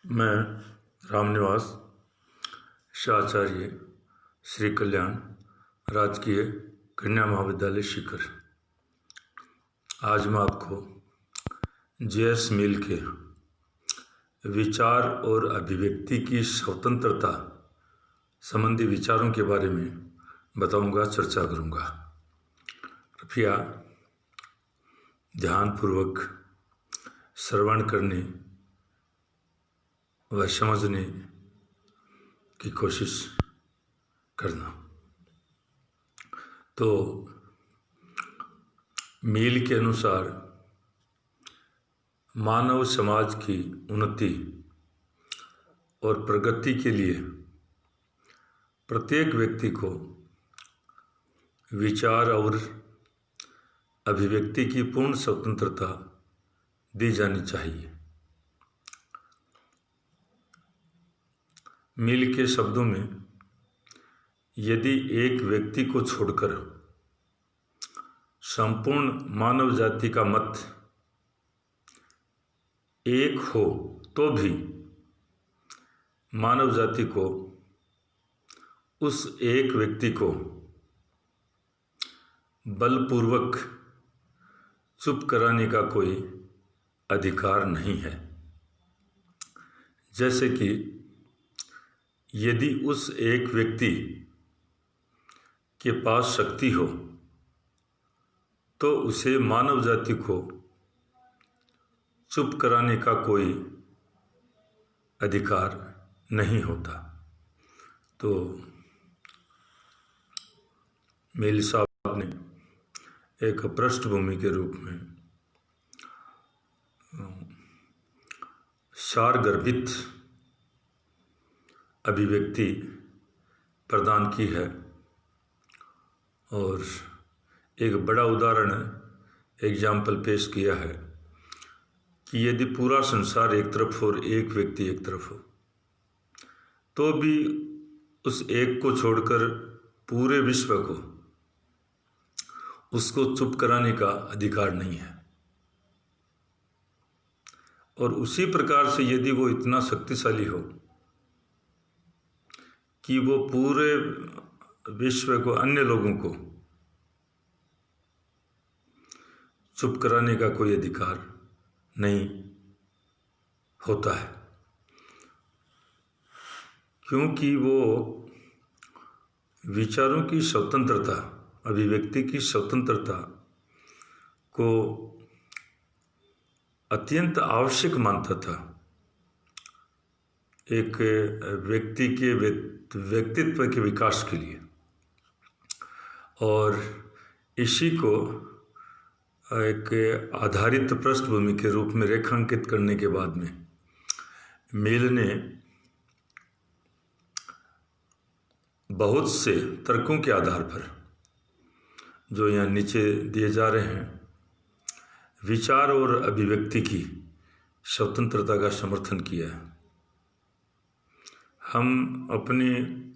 मैं रामनिवास शाचार्य श्री कल्याण राजकीय कन्या महाविद्यालय शिखर। आज मैं आपको जे.एस. मिल के विचार और अभिव्यक्ति की स्वतंत्रता संबंधी विचारों के बारे में बताऊंगा, चर्चा करूंगा। कृपया ध्यानपूर्वक श्रवण करने व समझने की कोशिश करना। तो मिल के अनुसार मानव समाज की उन्नति और प्रगति के लिए प्रत्येक व्यक्ति को विचार और अभिव्यक्ति की पूर्ण स्वतंत्रता दी जानी चाहिए। मिल के शब्दों में, यदि एक व्यक्ति को छोड़कर संपूर्ण मानव जाति का मत एक हो तो भी मानव जाति को उस एक व्यक्ति को बलपूर्वक चुप कराने का कोई अधिकार नहीं है। जैसे कि यदि उस एक व्यक्ति के पास शक्ति हो तो उसे मानव जाति को चुप कराने का कोई अधिकार नहीं होता। तो मिल साहब ने एक पृष्ठभूमि के रूप में सारगर्भित अभिव्यक्ति प्रदान की है और एक बड़ा उदाहरण एग्जाम्पल पेश किया है कि यदि पूरा संसार एक तरफ और एक व्यक्ति एक तरफ हो तो भी उस एक को छोड़कर पूरे विश्व को उसको चुप कराने का अधिकार नहीं है। और उसी प्रकार से यदि वो इतना शक्तिशाली हो कि वो पूरे विश्व को, अन्य लोगों को चुप कराने का कोई अधिकार नहीं होता है, क्योंकि वो विचारों की स्वतंत्रता, अभिव्यक्ति की स्वतंत्रता को अत्यंत आवश्यक मानता था एक व्यक्ति के व्यक्तित्व के विकास के लिए। और इसी को एक आधारित पृष्ठभूमि के रूप में रेखांकित करने के बाद में मिल ने बहुत से तर्कों के आधार पर, जो यहाँ नीचे दिए जा रहे हैं, विचार और अभिव्यक्ति की स्वतंत्रता का समर्थन किया है। हम अपनी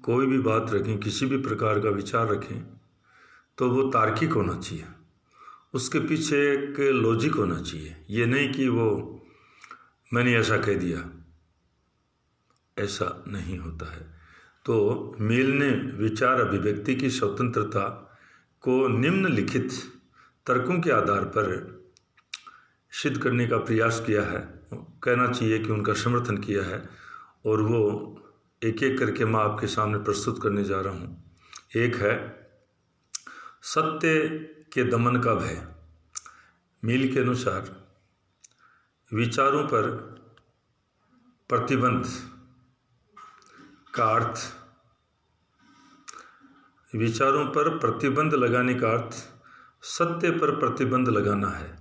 कोई भी बात रखें, किसी भी प्रकार का विचार रखें, तो वो तार्किक होना चाहिए, उसके पीछे एक लॉजिक होना चाहिए। ये नहीं कि वो मैंने ऐसा कह दिया, ऐसा नहीं होता है। तो मिल ने विचार अभिव्यक्ति की स्वतंत्रता को निम्नलिखित तर्कों के आधार पर सिद्ध करने का प्रयास किया है, कहना चाहिए कि उनका समर्थन किया है। और वो एक एक करके मैं आपके सामने प्रस्तुत करने जा रहा हूँ। एक है सत्य के दमन का भय। मिल के अनुसार विचारों पर प्रतिबंध का अर्थ, विचारों पर प्रतिबंध लगाने का अर्थ सत्य पर प्रतिबंध लगाना है,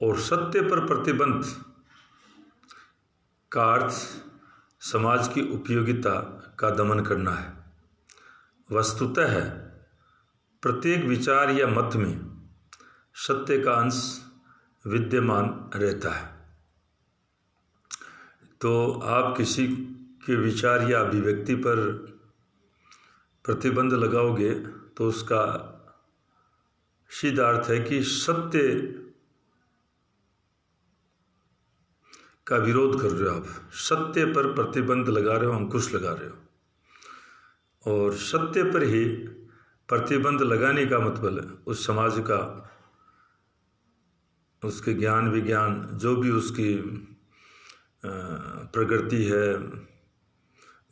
और सत्य पर प्रतिबंध का अर्थ समाज की उपयोगिता का दमन करना है। वस्तुतः है प्रत्येक विचार या मत में सत्य का अंश विद्यमान रहता है। तो आप किसी के विचार या अभिव्यक्ति पर प्रतिबंध लगाओगे तो उसका सीधा अर्थ है कि सत्य का विरोध कर रहे हो, आप सत्य पर प्रतिबंध लगा रहे हो, अंकुश लगा रहे हो। और सत्य पर ही प्रतिबंध लगाने का मतलब उस समाज का, उसके ज्ञान विज्ञान जो भी उसकी प्रगति है,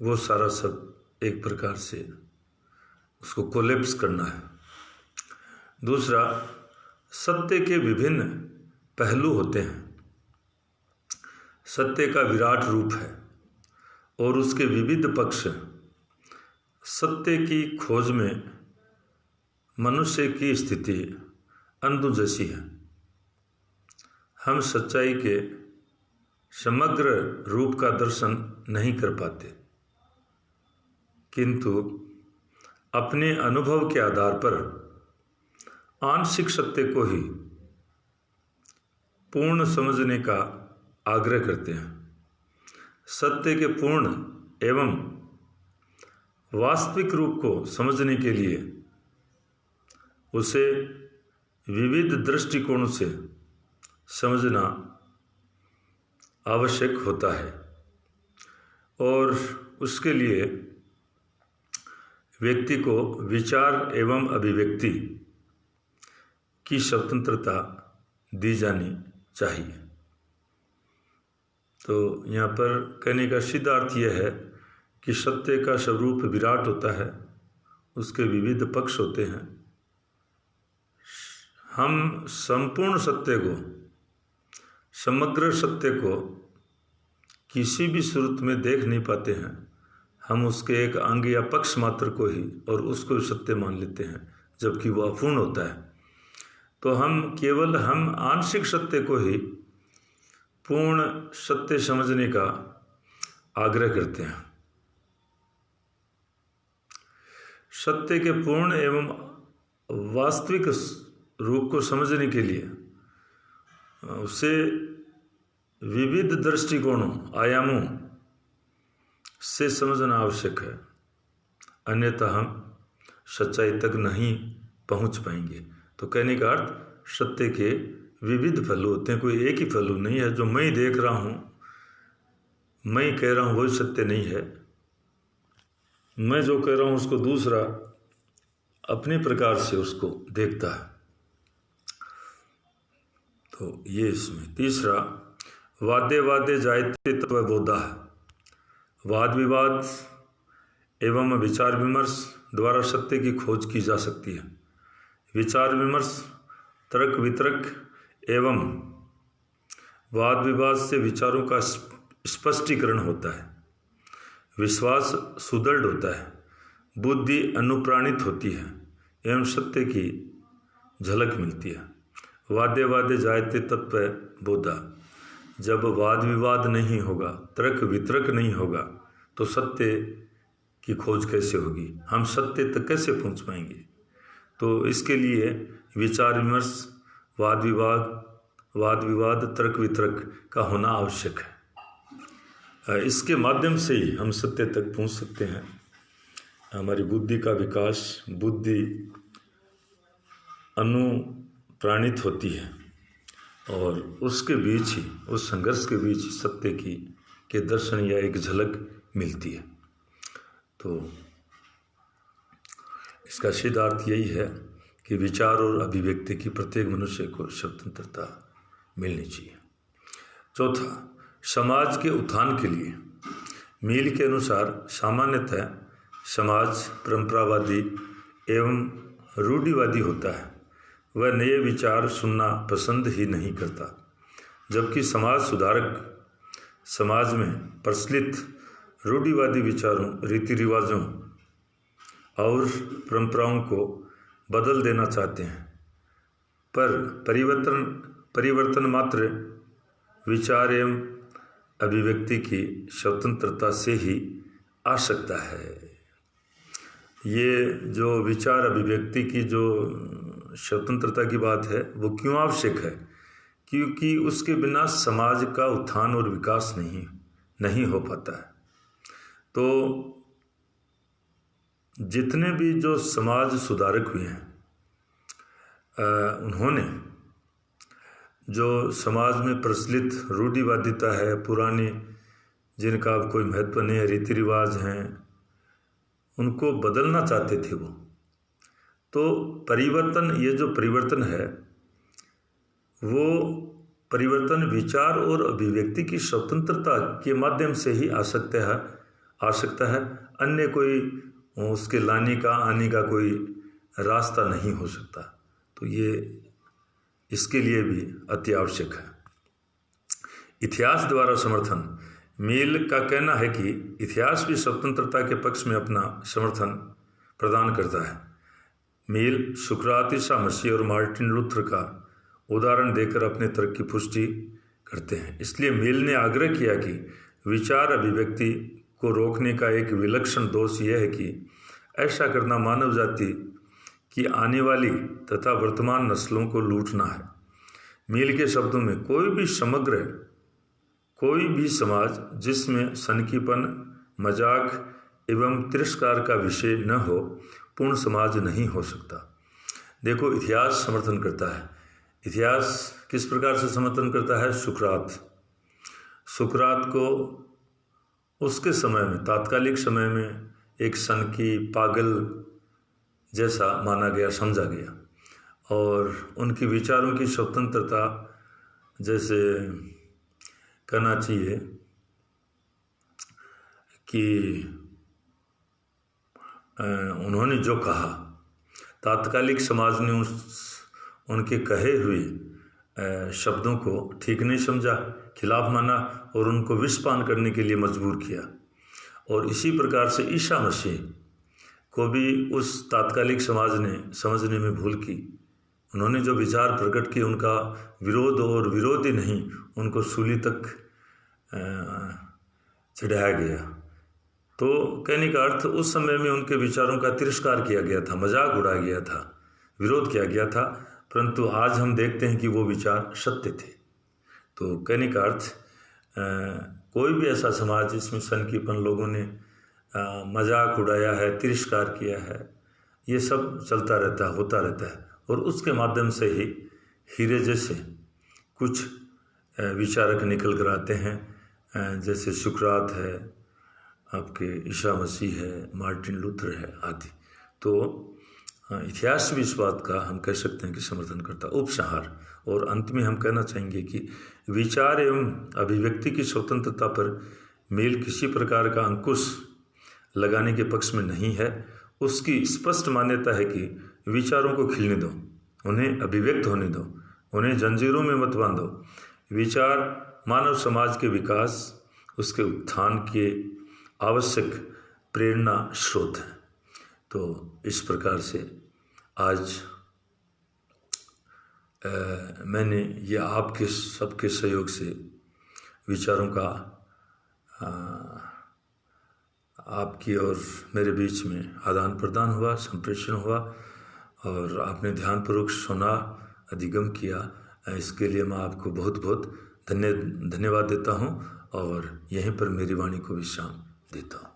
वो सारा सब एक प्रकार से उसको कोलैप्स करना है। दूसरा, सत्य के विभिन्न पहलू होते हैं। सत्य का विराट रूप है और उसके विविध पक्ष। सत्य की खोज में मनुष्य की स्थिति अंधों जैसी है। हम सच्चाई के समग्र रूप का दर्शन नहीं कर पाते, किंतु अपने अनुभव के आधार पर आंशिक सत्य को ही पूर्ण समझने का आग्रह करते हैं। सत्य के पूर्ण एवं वास्तविक रूप को समझने के लिए उसे विविध दृष्टिकोणों से समझना आवश्यक होता है और उसके लिए व्यक्ति को विचार एवं अभिव्यक्ति की स्वतंत्रता दी जानी चाहिए। तो यहाँ पर कहने का सीधा अर्थ यह है कि सत्य का स्वरूप विराट होता है, उसके विविध पक्ष होते हैं। हम संपूर्ण सत्य को, समग्र सत्य को किसी भी सूरत में देख नहीं पाते हैं। हम उसके एक अंग या पक्ष मात्र को ही और उसको सत्य मान लेते हैं, जबकि वह अपूर्ण होता है। तो हम आंशिक सत्य को ही पूर्ण सत्य समझने का आग्रह करते हैं। सत्य के पूर्ण एवं वास्तविक रूप को समझने के लिए उसे विविध दृष्टिकोणों, आयामों से समझना आवश्यक है, अन्यथा हम सच्चाई तक नहीं पहुंच पाएंगे। तो कहने का अर्थ, सत्य के विविध पहलू होते हैं, कोई एक ही पहलू नहीं है। जो मैं देख रहा हूँ, मैं कह रहा हूँ, वही सत्य नहीं है। मैं जो कह रहा हूँ उसको दूसरा अपने प्रकार से उसको देखता है। तो ये इसमें। तीसरा, वादे वादे जायते तत्वबोधा। वाद विवाद एवं विचार विमर्श द्वारा सत्य की खोज की जा सकती है। विचार विमर्श, तर्क वितर्क एवं वाद विवाद से विचारों का स्पष्टीकरण होता है। विश्वास सुदृढ़ होता है, बुद्धि अनुप्राणित होती है एवं सत्य की झलक मिलती है। वादे वादे जायते तत्व बोधा। जब वाद विवाद नहीं होगा, तर्क वितर्क नहीं होगा, तो सत्य की खोज कैसे होगी? हम सत्य तक कैसे पहुंच पाएंगे? तो इसके लिए विचार विमर्श, वाद विवाद, तर्क वितर्क का होना आवश्यक है। इसके माध्यम से ही हम सत्य तक पहुंच सकते हैं। हमारी बुद्धि का विकास, बुद्धि अनुप्राणित होती है और उसके बीच ही, उस संघर्ष के बीच सत्य के दर्शन या एक झलक मिलती है। तो इसका सीधा अर्थ यही है कि विचार और अभिव्यक्ति की प्रत्येक मनुष्य को स्वतंत्रता मिलनी चाहिए। चौथा, समाज के उत्थान के लिए मील के अनुसार सामान्यतः समाज परंपरावादी एवं रूढ़िवादी होता है। वह नए विचार सुनना पसंद ही नहीं करता, जबकि समाज सुधारक समाज में प्रचलित रूढ़िवादी विचारों, रीति रिवाजों और परंपराओं को बदल देना चाहते हैं। पर परिवर्तन मात्र विचार एवं अभिव्यक्ति की स्वतंत्रता से ही आ सकता है। ये जो विचार अभिव्यक्ति की जो स्वतंत्रता की बात है, वो क्यों आवश्यक है? क्योंकि उसके बिना समाज का उत्थान और विकास नहीं हो पाता है। तो जितने भी जो समाज सुधारक हुए हैं, उन्होंने जो समाज में प्रचलित रूढ़िवादिता है, पुरानी जिनका अब कोई महत्व नहीं है, रीति रिवाज हैं, उनको बदलना चाहते थे वो। तो परिवर्तन, ये जो परिवर्तन है वो परिवर्तन विचार और अभिव्यक्ति की स्वतंत्रता के माध्यम से ही आ सकता है। अन्य कोई उसके आने का कोई रास्ता नहीं हो सकता। तो ये इसके लिए भी अति आवश्यक है। इतिहास द्वारा समर्थन। मिल का कहना है कि इतिहास भी स्वतंत्रता के पक्ष में अपना समर्थन प्रदान करता है। मिल सुकरात, ईसा मसीह और मार्टिन लूथर का उदाहरण देकर अपने तर्क की पुष्टि करते हैं। इसलिए मिल ने आग्रह किया कि विचार अभिव्यक्ति को रोकने का एक विलक्षण दोष यह है कि ऐसा करना मानव जाति की आने वाली तथा वर्तमान नस्लों को लूटना है। मिल के शब्दों में कोई भी समाज जिसमें सनकीपन, मजाक एवं तिरस्कार का विषय न हो, पूर्ण समाज नहीं हो सकता। देखो, इतिहास समर्थन करता है। इतिहास किस प्रकार से समर्थन करता है? सुकरात को उसके समय में, तात्कालिक समय में एक सनकी, पागल जैसा माना गया, समझा गया, और उनकी विचारों की स्वतंत्रता, जैसे कहना चाहिए कि उन्होंने जो कहा, तात्कालिक समाज ने उनके कहे हुए शब्दों को ठीक नहीं समझा, खिलाफ माना और उनको विषपान करने के लिए मजबूर किया। और इसी प्रकार से ईसा मसीह को भी उस तात्कालिक समाज ने समझने में भूल की। उन्होंने जो विचार प्रकट किए, उनका विरोध और विरोधी नहीं, उनको सूली तक चढ़ाया गया। तो कहने का अर्थ, उस समय में उनके विचारों का तिरस्कार किया गया था, मजाक उड़ाया गया था, विरोध किया गया था, परंतु आज हम देखते हैं कि वो विचार सत्य थे। तो कहने का अर्थ, कोई भी ऐसा समाज जिसमें सनकीपन, लोगों ने मजाक उड़ाया है, तिरस्कार किया है, ये सब चलता रहता है, होता रहता है, और उसके माध्यम से ही हीरे जैसे कुछ विचारक निकल कर आते हैं, जैसे सुकरात है, आपके ईसा मसीह है, मार्टिन लूथर है आदि। तो इतिहास भी इस बात का हम कह सकते हैं कि समर्थन करता। उपसंहार और अंत में हम कहना चाहेंगे कि विचार एवं अभिव्यक्ति की स्वतंत्रता पर मिल किसी प्रकार का अंकुश लगाने के पक्ष में नहीं है। उसकी स्पष्ट मान्यता है कि विचारों को खिलने दो, उन्हें अभिव्यक्त होने दो, उन्हें जंजीरों में मत बांधो। विचार मानव समाज के विकास, उसके उत्थान के आवश्यक प्रेरणा स्रोत है। तो इस प्रकार से आज मैंने ये आपके सबके सहयोग से विचारों का आपकी और मेरे बीच में आदान प्रदान हुआ, संप्रेषण हुआ, और आपने ध्यानपूर्वक सुना, अधिगम किया। इसके लिए मैं आपको बहुत बहुत धन्यवाद देता हूँ, और यहीं पर मेरी वाणी को विश्राम देता हूँ।